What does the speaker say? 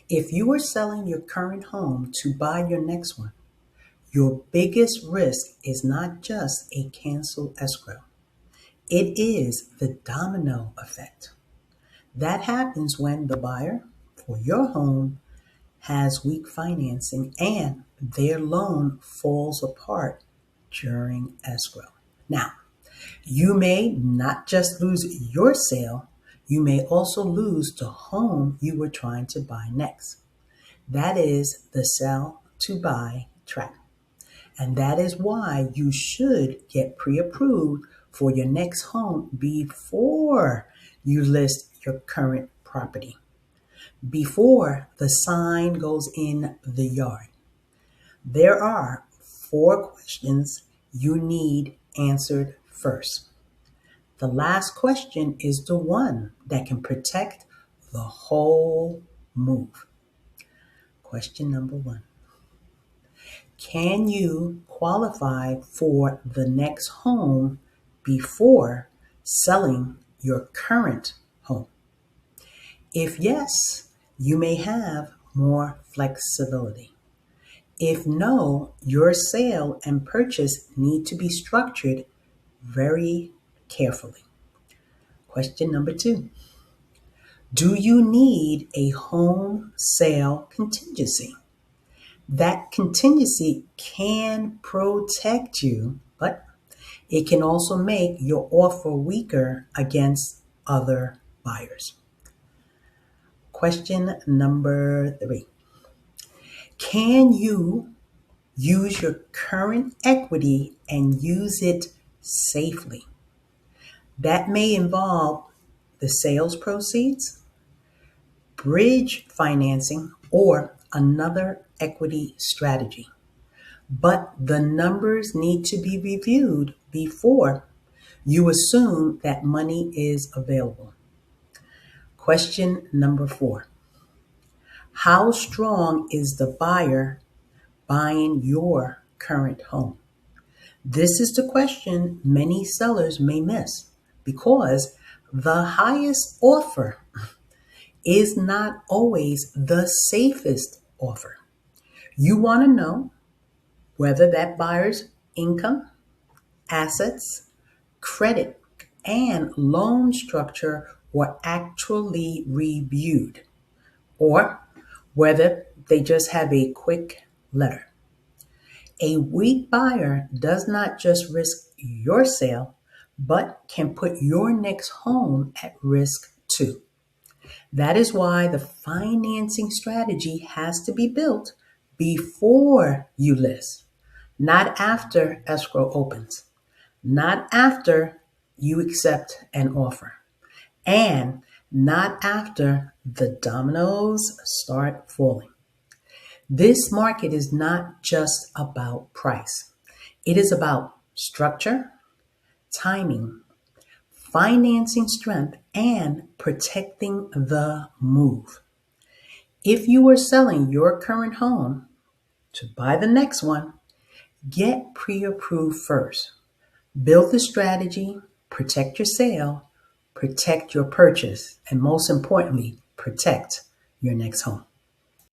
If you are selling your current home to buy your next one, your biggest risk is not just a canceled escrow. It is the domino effect. That happens when the buyer for your home has weak financing and their loan falls apart during escrow. Now, you may not just lose your sale, you may also lose the home you were trying to buy next. That is the sell to buy trap. And that is why you should get pre approved for your next home before you list your current property, before the sign goes in the yard. There are 4 questions you need answered first. The last question is the one that can protect the whole move. Question number 1. Can you qualify for the next home before selling your current home? If yes, you may have more flexibility. If no, your sale and purchase need to be structured very carefully. Question number 2. Do you need a home sale contingency? That contingency can protect you, but it can also make your offer weaker against other buyers. Question number 3. Can you use your current equity and use it safely? That may involve the sales proceeds, bridge financing, or another equity strategy. But the numbers need to be reviewed before you assume that money is available. Question number 4. How strong is the buyer buying your current home? This is the question many sellers may miss because the highest offer is not always the safest offer. You want to know whether that buyer's income, assets, credit, and loan structure were actually reviewed, or whether they just have a quick letter. A weak buyer does not just risk your sale, but can put your next home at risk too. That is why the financing strategy has to be built before you list, not after escrow opens, not after you accept an offer, and not after the dominoes start falling. This market is not just about price. It is about structure, timing, financing strength, and protecting the move. If you are selling your current home to buy the next one, get pre-approved first. Build the strategy, protect your sale, protect your purchase, and most importantly, protect your next home.